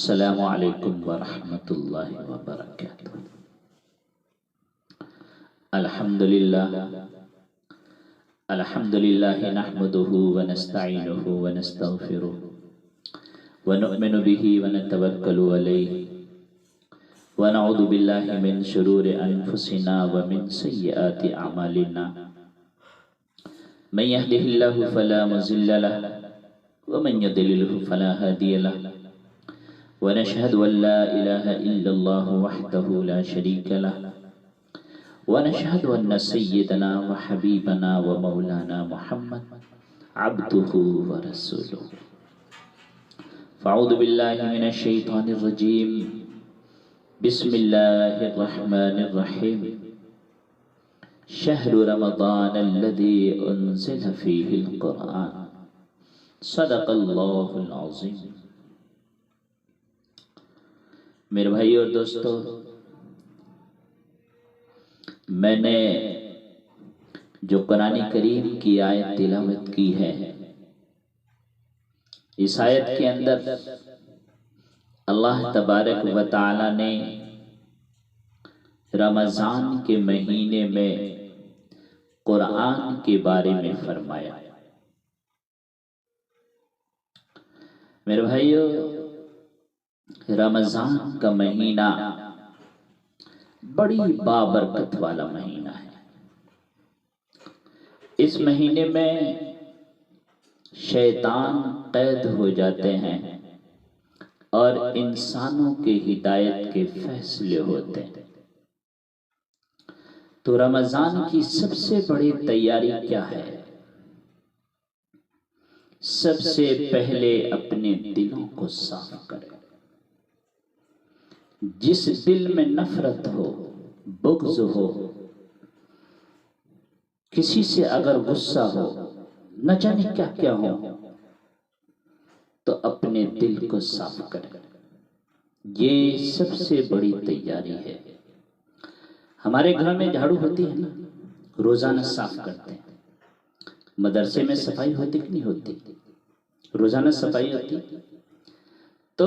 السلام علیکم ورحمۃ اللہ وبرکاتہ۔ الحمدللہ نحمده ونستعینه ونستغفره ونؤمن به ونتوکل علیہ ونعوذ باللہ من شرور انفسنا ومن سیئات اعمالنا من يهده الله فلا مضل له ومن يضلل فلا هادي له ونشهد أن لا إله إلا الله وحده لا شريك له ونشهد أن سيدنا وحبيبنا ومولانا محمد عبده ورسوله فأعوذ بالله من الشيطان الرجيم بسم الله الرحمن الرحيم شهر رمضان الذي أنزل فيه القرآن صدق الله العظيم۔ میرے بھائی اور دوستو، میں نے جو قرآن کریم کی آیت تلاوت کی ہے، اس آیت کے اندر اللہ تبارک و تعالی نے رمضان کے مہینے میں قرآن کے بارے میں فرمایا۔ میرے بھائیو، رمضان کا مہینہ بڑی بابرکت والا مہینہ ہے۔ اس مہینے میں شیطان قید ہو جاتے ہیں اور انسانوں کے ہدایت کے فیصلے ہوتے ہیں۔ تو رمضان کی سب سے بڑی تیاری کیا ہے؟ سب سے پہلے اپنے دلوں کو صاف کریں۔ جس دل میں نفرت ہو، بغض ہو، کسی سے اگر غصہ ہو، نہ جانے کیا کیا ہو، تو اپنے دل کو صاف کریں۔ یہ سب سے بڑی تیاری ہے۔ ہمارے گھر میں جھاڑو ہوتی ہے نا، روزانہ صاف کرتے ہیں۔ مدرسے میں صفائی ہوتی کہ نہیں ہوتی؟ روزانہ صفائی ہوتی۔ تو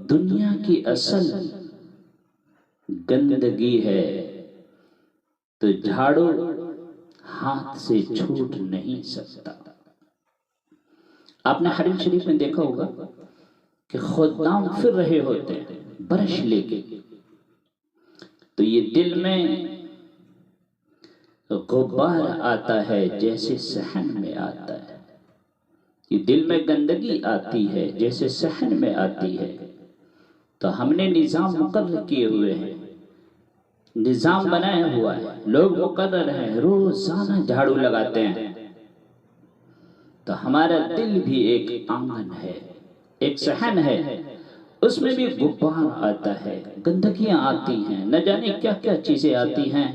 دنیا کی اصل گندگی ہے، تو جھاڑو ہاتھ سے چھوٹ نہیں سکتا۔ آپ نے حرم شریف میں دیکھا ہوگا کہ خدام پھر رہے ہوتے ہیں برش لے کے، تو یہ دل میں غبار آتا ہے جیسے صحن میں آتا ہے، یہ دل میں گندگی آتی ہے جیسے صحن میں آتی ہے۔ تو ہم نے نظام مقرر کیے ہوئے ہیں، نظام بنایا ہوا ہے، لوگ مقرر ہیں، روزانہ جھاڑو لگاتے ہیں۔ تو ہمارا دل بھی ایک آنگن ہے، ایک صحن ہے، اس میں بھی غبار آتا ہے، گندگیاں آتی ہیں، نہ جانے کیا کیا چیزیں آتی ہیں۔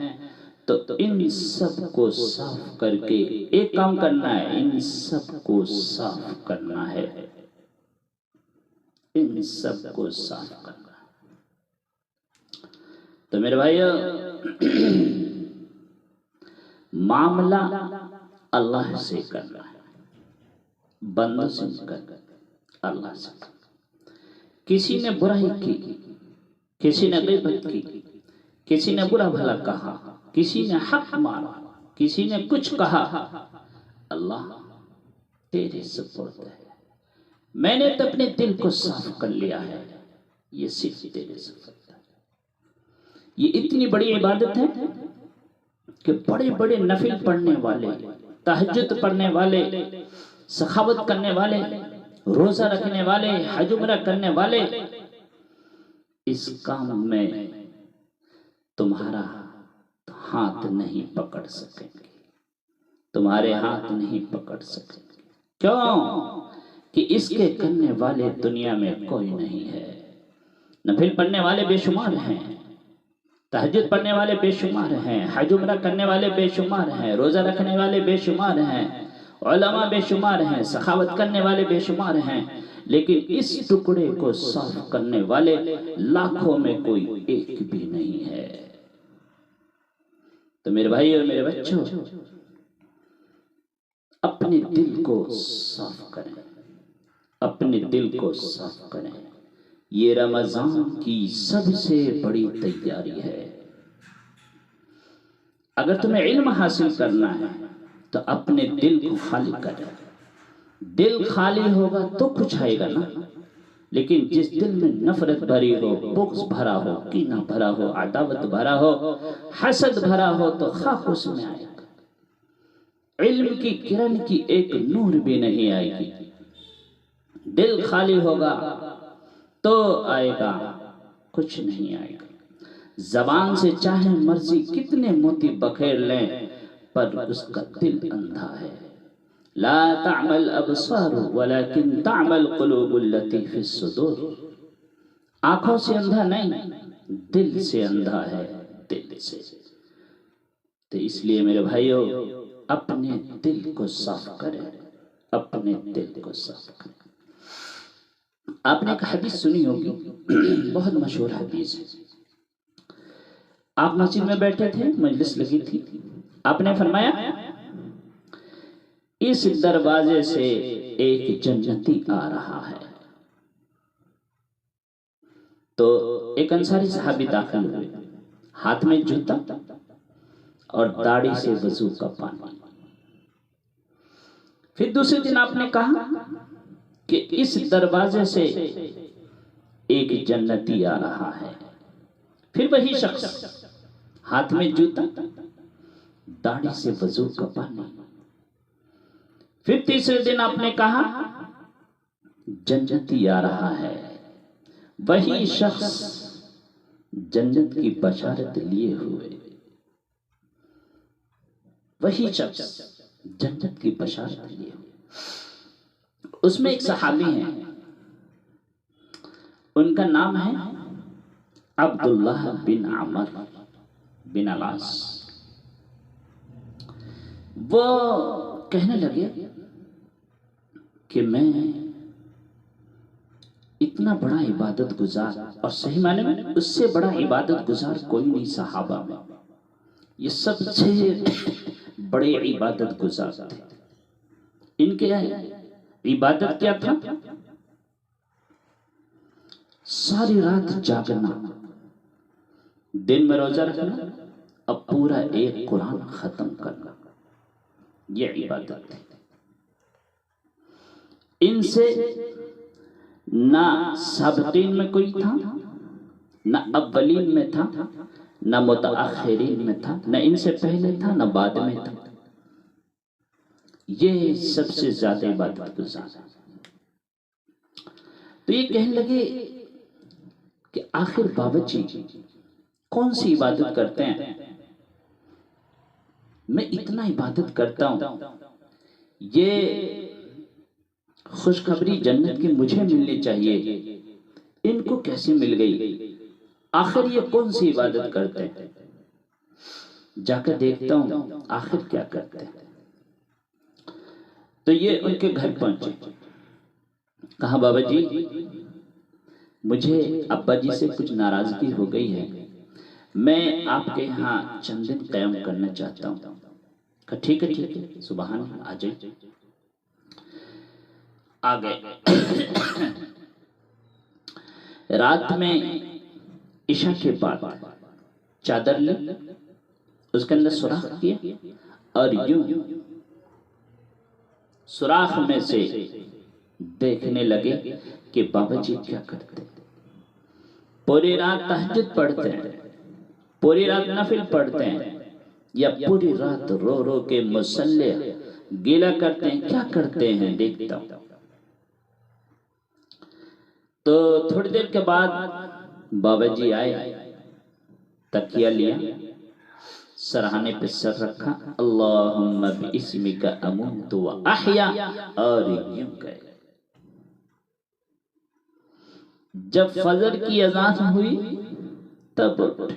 تو ان سب کو صاف کر کے ایک کام کرنا ہے، ان سب کو صاف کرنا ہے، ان سب کو صاف کرنا ہے۔ تو میرے بھائیو، معاملہ اللہ سے کرنا ہے، بندوں سے کرنا ہے، اللہ سے۔ کسی نے برائی کی، کسی نے غیبت کی، کسی نے برا بھلا کہا، کسی نے حق مارا، کسی نے کچھ کہا، اللہ تیرے سپرد ہے، میں نے تو اپنے دل کو صاف کر لیا ہے، یہ صرف تیرے سپرد ہے۔ یہ اتنی بڑی عبادت ہے کہ بڑے بڑے نفل پڑھنے والے، تہجد پڑھنے والے، سخاوت کرنے والے، روزہ رکھنے والے، حج عمرہ کرنے والے اس کام میں تمہارا ہاتھ نہیں پکڑ سکیں گے، تمہارے ہاتھ نہیں پکڑ سکیں گے۔ کیوں؟ کہ اس کے کرنے والے دنیا میں کوئی نہیں ہے۔ نفل پڑھنے والے بے شمار ہیں، تہجد پڑھنے والے بے شمار ہیں، حج عمرہ کرنے والے بے شمار ہیں، روزہ رکھنے والے بے شمار ہیں، علماء بے شمار ہیں، سخاوت کرنے والے بے شمار ہیں، لیکن اس ٹکڑے کو صاف کرنے والے لاکھوں میں کوئی ایک بھی نہیں ہے۔ تو میرے بھائی اور میرے بچوں، اپنے دل کو صاف کریں، اپنے دل کو صاف کریں۔ یہ رمضان کی سب سے بڑی تیاری ہے۔ اگر تمہیں علم حاصل کرنا ہے تو اپنے دل کو خالی کر۔ دل خالی ہوگا تو کچھ آئے گا نا، لیکن جس دل میں نفرت بھری ہو، بغض بھرا ہو، کینہ بھرا ہو، عداوت بھرا ہو، حسد بھرا ہو، تو خاک اس میں آئے گا۔ علم کی کرن کی ایک نور بھی نہیں آئے گی۔ دل خالی ہوگا تو آئے گا، کچھ نہیں آئے گا۔ زبان سے چاہے مرضی کتنے موتی بکھیر لیں، پر اس کا دل اندھا ہے۔ لا تعمل ابصار ولكن تعمل قلوب التي في الصدور۔ آنکھوں سے اندھا نہیں، دل سے اندھا ہے، دل سے۔ تو اس لیے میرے بھائیو، اپنے دل کو صاف کریں، اپنے دل کو صاف کریں۔ آپ نے ایک حدیث سنی ہوگی، بہت مشہور حدیث ہے۔ آپ مسجد میں بیٹھے تھے، مجلس لگی تھی، آپ نے فرمایا اس دروازے سے ایک جنتی آ رہا ہے۔ تو ایک انصاری صحابی داخل ہوئے، ہاتھ میں جوتا اور داڑھی سے وضو کا پانی۔ پھر دوسرے دن آپ نے کہا کہ اس دروازے سے ایک جنتی آ رہا ہے۔ پھر وہی شخص، ہاتھ میں جوتا، داڑھی سے وضو کا پانی۔ پھر تیسرے دن آپ نے کہا جنتی آ رہا ہے۔ وہی شخص جنت کی بشارت لیے ہوئے، وہی شخص جنت کی بشارت لیے ہوئے۔ اس میں ایک صحابی ہیں، ان کا نام ہے عبداللہ بن عمر بن العاص۔ وہ کہنے لگے کہ میں اتنا بڑا عبادت گزار، اور صحیح معنی میں اس سے بڑا عبادت گزار کوئی نہیں صحابہ میں، یہ سب سے بڑے عبادت گزار تھے۔ ان کے عبادت کیا تھا؟ ساری رات جاگنا، دن میں روزہ رکھنا، اب پورا ایک قرآن ختم کرنا، یہ عبادت ہے۔ ان سے نہ سابقین میں کوئی تھا، نہ اولین میں تھا، نہ متاخرین میں تھا، نہ ان سے پہلے تھا، نہ بعد میں تھا۔ یہ سب سے زیادہ عبادت گزار ہے۔ تو یہ کہنے لگے کہ آخر باورچی کون سی عبادت کرتے ہیں؟ میں اتنا عبادت کرتا ہوں، یہ خوشخبری جنت کی مجھے ملنی چاہیے، ان کو کیسے مل گئی؟ آخر یہ کون سی عبادت کرتے ہیں؟ جا کر دیکھتا ہوں آخر کیا کرتے ہیں۔ تو یہ ان کے گھر پہنچے، کہا بابا جی مجھے ابا جی سے کچھ ناراضگی ہو گئی ہے، میں آپ کے ہاں چند دن قیام کرنا چاہتا ہوں۔ کہا ٹھیک ہے ٹھیک ہے، سبحان اللہ، آ جائیں۔ آ گئے۔ رات میں عشاء کے بعد چادر لی، اس کے اندر سوراخ کیا، اور یوں سوراخ میں سے دیکھنے لگے کہ بابا جی کیا کرتے ہیں۔ پوری رات تہجد پڑھتے ہیں، پوری رات نفل پڑھتے ہیں، یا پوری رات رو رو کے مصلح گیلا کرتے ہیں، کیا کرتے ہیں دیکھتا ہوں۔ تو تھوڑی دیر کے بعد بابا جی آئے، تکیہ لیا، سرہانے پہ سر رکھا، اللہم باسمک اموت و احیا، اور یوں گئے۔ جب فجر کی اذان ہوئی تب اٹھے۔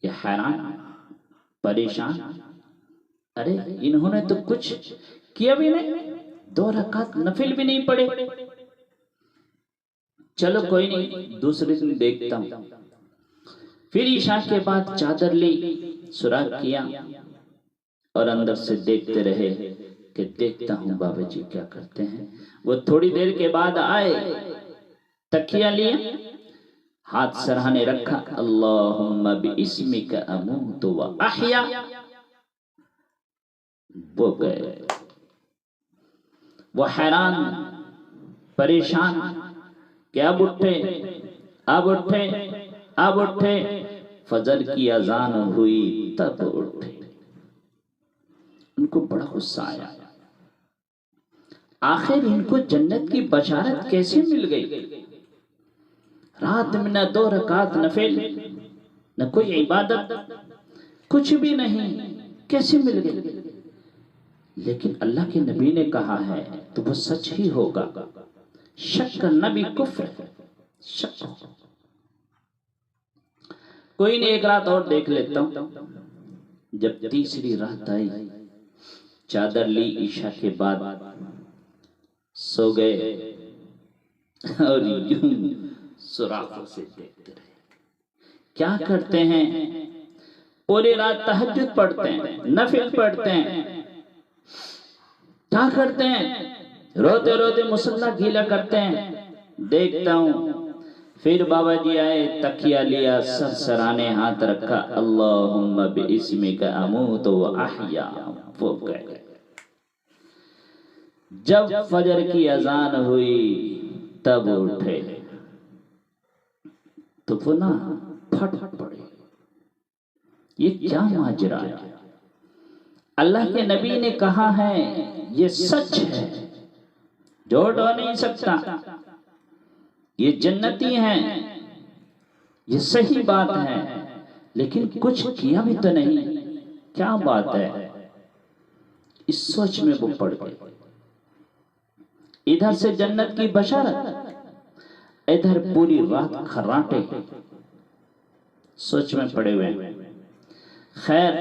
یہ حیران، پریشان، ارے انہوں نے تو کچھ کیا بھی نہیں، 2 رکعت نفل بھی نہیں پڑے، چلو کوئی نہیں دوسرے دن دیکھتا ہوں۔ پھر عشاء کے بعد چادر لی، سوراخ کیا، اور اندر سے دیکھتے رہے کہ دیکھتا ہوں بابا جی کیا کرتے ہیں۔ وہ تھوڑی دیر کے بعد آئے، تکیہ لیا، ہاتھ سرہانے رکھا، اللہم باسمک اموت و احیا، وہ گئے۔ وہ حیران پریشان کہ اب اٹھے اب اٹھے اب اٹھے، فجر کی اذان ہوئی تب اٹھے۔ ان کو بڑا غصہ آیا، آخر ان کو جنت کی بشارت کیسے مل گئی؟ رات میں نہ 2 رکعت نفل، نہ کوئی عبادت، کچھ بھی نہیں، کیسے مل گئی؟ لیکن اللہ کے نبی نے کہا ہے تو وہ سچ ہی ہوگا، شک کرنا بھی کفر ہے، شک۔ کوئی نہیں، ایک رات اور دیکھ لیتا ہوں۔ جب تیسری رات آئی، چادر لی، عشاء کے بعد سو گئے اور یوں سوراخوں سے دیکھتے رہے۔ کیا کرتے ہیں؟ پوری رات تہجد پڑھتے ہیں، نفل پڑھتے ہیں، کیا کرتے ہیں؟ روتے روتے مصلی گیلا کرتے ہیں۔ دیکھتا ہوں پھر بابا جی آئے، تکیہ لیا، سر سرانے ہاتھ رکھا، اللہم باسمک اموت و احیا، وہ گئے۔ جب فجر کی اذان ہوئی تب اٹھے تو وہ نا پھٹ پڑے، یہ کیا ماجرا ہے؟ اللہ کے نبی نے کہا ہے یہ سچ ہے، جھوٹ ہو نہیں سکتا، یہ جنتی ہیں، یہ صحیح بات ہے، لیکن کچھ کیا بھی تو نہیں، کیا بات ہے؟ اس سوچ میں وہ پڑ گئے۔ ادھر سے جنت کی بشارت، ادھر پوری رات کھراٹے، سوچ میں پڑے ہوئے۔ خیر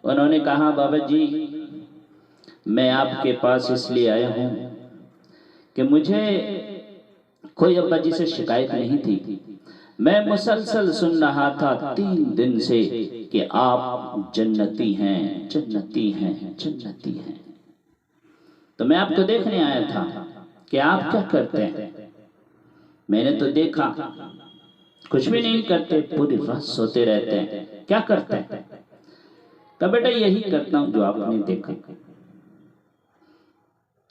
انہوں نے کہا بابا جی میں آپ کے پاس اس لیے آیا ہوں کہ مجھے کوئی ابا جی سے شکایت نہیں تھی، میں مسلسل سن رہا تھا 3 دن سے کہ آپ جنتی ہیں، جنتی ہیں، جنتی ہیں، تو میں آپ کو دیکھنے آیا تھا کہ آپ کیا کرتے ہیں۔ میں نے تو دیکھا کچھ بھی نہیں کرتے، پوری رات سوتے رہتے ہیں، کیا کرتے ہیں؟ کہا بیٹا یہی کرتا ہوں جو آپ نے دیکھا۔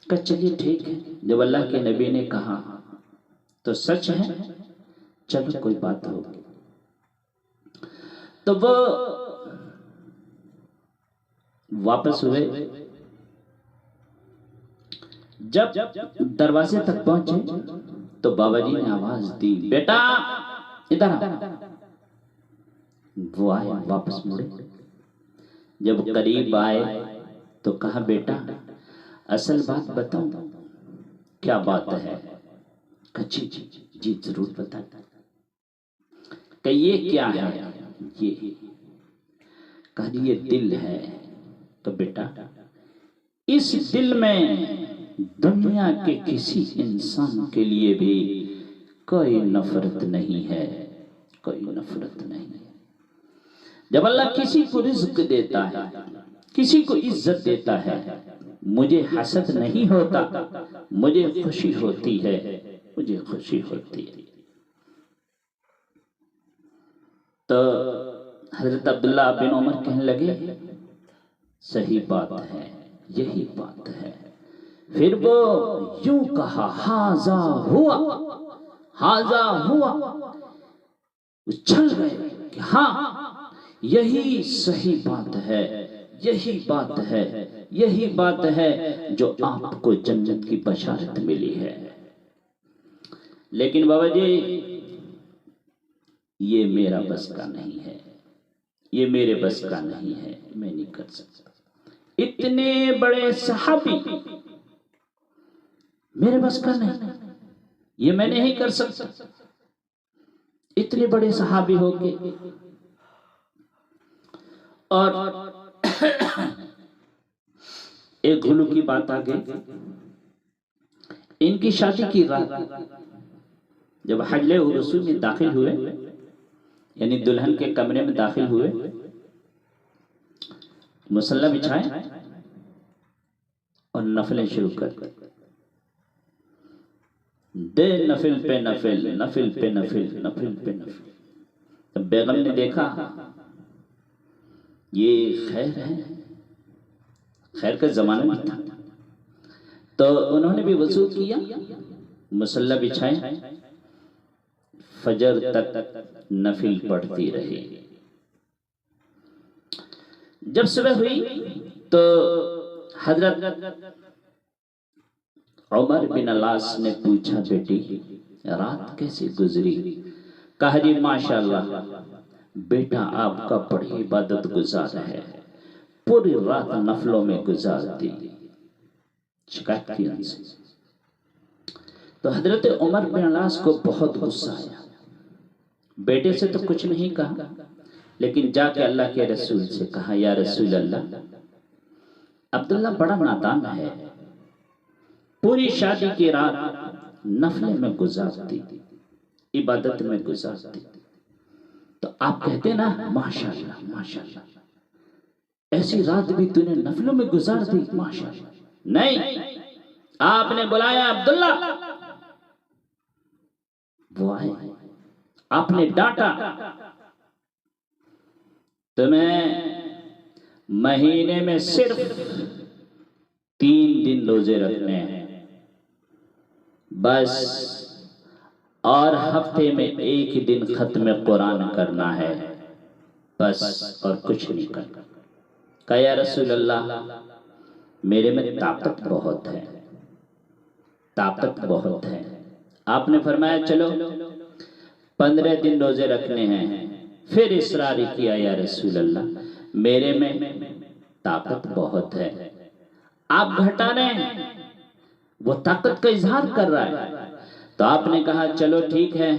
کہا چلیے ٹھیک ہے، جب اللہ کے نبی نے کہا تو سچ ہے، چلو کوئی بات ہو۔ تو وہ واپس ہوئے، جب دروازے تک پہنچے تو بابا جی نے آواز دی بیٹا ادھر آ۔ وہ آئے، واپس مڑے، جب قریب آئے تو کہا بیٹا اصل بات بتاؤں؟ کیا بات ہے؟ کہا جی ضرور بتائیں۔ کہ یہ کیا ہے؟ یہ کہا جی یہ دل ہے۔ تو بیٹا اس دل میں دنیا کے کسی انسان کے لیے بھی کوئی نفرت نہیں ہے، کوئی نفرت نہیں ہے۔ جب اللہ کسی کو رزق دیتا ہے، کسی کو عزت دیتا ہے، مجھے حسد نہیں ہوتا، مجھے خوشی ہوتی ہے، مجھے خوشی ہوتی ہے۔ تو حضرت عبداللہ بن عمر کہنے لگے صحیح بات ہے، یہی بات ہے۔ پھر وہ یوں کہا ہاذا ہوا، ہاذا ہوا، چھل گئے کہ ہاں یہی صحیح بات ہے، یہی بات ہے، یہی بات ہے جو آپ کو جنت کی بشارت ملی ہے۔ لیکن بابا جی یہ میرا بس کا نہیں ہے، یہ میرے بس کا نہیں ہے، میں نہیں کر سکتا۔ اتنے بڑے صحابی میرے بس کا نہیں، یہ میں نہیں کر سکتا۔ اتنے بڑے صحابی ہو کے اور ایک گھلو کی بات آگے، ان کی شادی کی رات جب حجلِ عرسو میں داخل ہوئے، یعنی دلہن کے کمرے میں داخل ہوئے، مصلی بچھائے اور نفلیں شروع کر دی۔ دے نفل پہ نفل، نفل پہ نفل، نفل پہ نفل۔ تب بیگم نے دیکھا یہ خیر ہے، خیر کا زمانہ بھی تھا، تو انہوں نے بھی وضو کیا، مصلی بچھائے، فجر تک نفل پڑھتی رہی۔ جب صبح ہوئی تو حضرت عمر بن العاص نے پوچھا بیٹی رات کیسے گزری؟ کہا جی ماشاءاللہ بیٹا آپ کا بڑی عبادت گزار ہے، پوری رات نفلوں میں گزار دی۔ شکایت کی ان سے، تو حضرت عمر بن العاص کو بہت غصہ آیا۔ بیٹے سے تو کچھ نہیں کہا، لیکن جا کے اللہ کے رسول سے کہا یا رسول اللہ، عبداللہ بڑا نادان ہے، پوری شادی کی رات نفلے میں گزارتی، عبادت میں گزارتی، تو آپ کہتے نا ماشاءاللہ ماشاءاللہ، ایسی رات بھی تو نے نفلوں میں گزار دی، ماشاءاللہ۔ نہیں، آپ نے بلایا عبداللہ، وہ آئے، آپ نے ڈانٹا، تمہیں مہینے میں صرف 3 دن روزے رکھنے ہیں بس، اور ہفتے میں 1 دن ختم قرآن کرنا ہے بس، اور کچھ نہیں کرنا۔ کہا یا رسول اللہ میرے میں طاقت بہت ہے، طاقت بہت ہے۔ آپ نے فرمایا چلو 15 دن روزے رکھنے ہیں۔ پھر اصرار کیا یا رسول اللہ میرے میں طاقت بہت ہے، آپ گھٹا رہے ہیں، وہ طاقت کا اظہار کر رہا ہے۔ تو آپ نے کہا چلو ٹھیک ہے،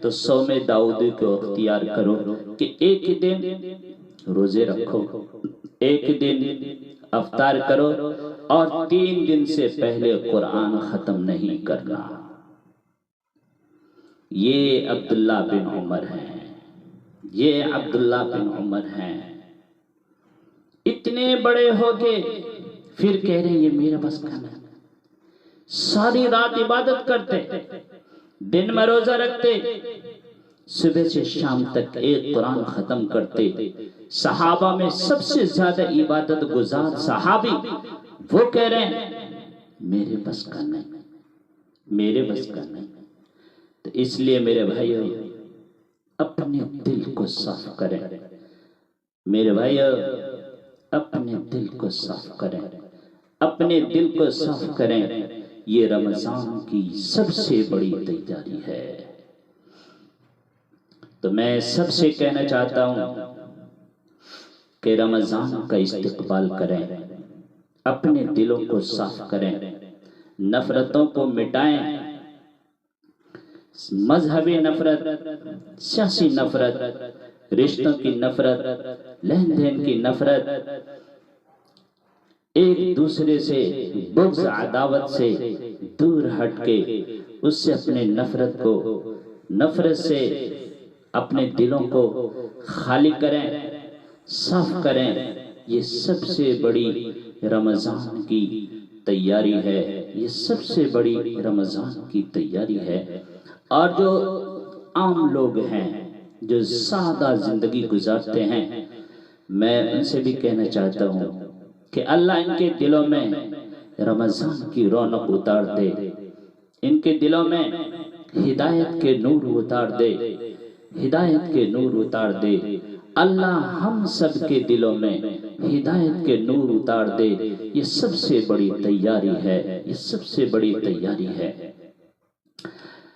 تو صوم داؤدی کو اختیار کرو کہ 1 دن روزے رکھو، 1 دن افطار کرو، اور 3 دن سے پہلے قرآن ختم نہیں کرنا۔ یہ عبداللہ بن عمر ہیں، یہ عبداللہ بن عمر ہیں، اتنے بڑے ہو کے پھر کہہ رہے ہیں یہ میرا بس کا نہیں۔ ساری رات عبادت کرتے، دن میں روزہ رکھتے، صبح سے شام تک ایک قرآن ختم کرتے۔ صحابہ میں سب سے زیادہ عبادت گزار صحابی وہ کہہ رہے ہیں میرے بس کا نہیں، میرے بس کا نہیں۔ تو اس لیے میرے بھائیو اپنے دل کو صاف کریں، میرے بھائیو اپنے دل کو صاف کریں، اپنے دل کو صاف کریں۔ یہ رمضان کی سب سے بڑی تیاری ہے۔ تو میں سب سے کہنا چاہتا ہوں کہ رمضان کا استقبال کریں، اپنے دلوں کو صاف کریں، نفرتوں کو مٹائیں، مذہبی نفرت، سیاسی نفرت، رشتوں کی نفرت، لین دین کی نفرت، ایک دوسرے سے بغض عداوت سے دور ہٹ کے اس سے اپنے نفرت سے اپنے دلوں کو خالی کریں، صاف کریں۔ یہ سب سے بڑی رمضان کی تیاری ہے، یہ سب سے بڑی رمضان کی تیاری ہے۔ اور جو عام لوگ ہیں، جو سادہ زندگی گزارتے ہیں، میں ان سے بھی کہنا چاہتا ہوں کہ اللہ ان کے دلوں میں رمضان کی رونق اتار دے، ان کے دلوں میں ہدایت کے نور اتار دے، ہدایت کے نور اتار دے۔ اللہ ہم سب کے دلوں میں ہدایت کے نور اتار دے۔ یہ سب سے بڑی تیاری ہے، یہ سب سے بڑی تیاری ہے۔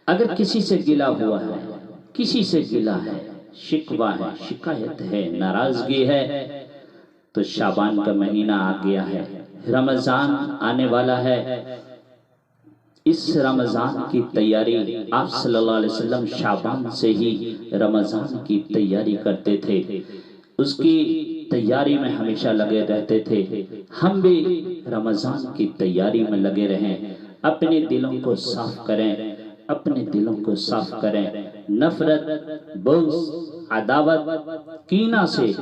اگر کسی سے گلا ہوا ہے، کسی سے گلا ہے، شکوہ ہے، شکایت ہے، ناراضگی ہے، تو شعبان کا مہینہ آ گیا ہے، رمضان آنے والا ہے۔ اس رمضان کی تیاری آپ صلی اللہ علیہ وسلم شعبان سے ہی رمضان کی تیاری کرتے تھے، اس کی تیاری میں ہمیشہ لگے رہتے تھے۔ ہم بھی رمضان کی تیاری میں لگے رہیں، اپنے دلوں کو صاف کریں، اپنے دلوں کو صاف کریں، نفرت، بغض، عداوت، کینہ سے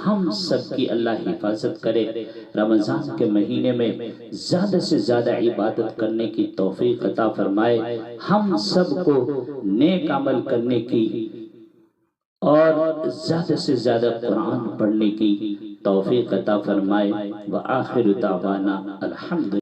ہم سب کی اللہ حفاظت کرے۔ رمضان کے مہینے میں زیادہ سے زیادہ عبادت کرنے کی توفیق عطا فرمائے، ہم سب کو نیک عمل کرنے کی اور زیادہ سے زیادہ قرآن پڑھنے کی توفیق عطا فرمائے۔ وآخر دعوانا الحمد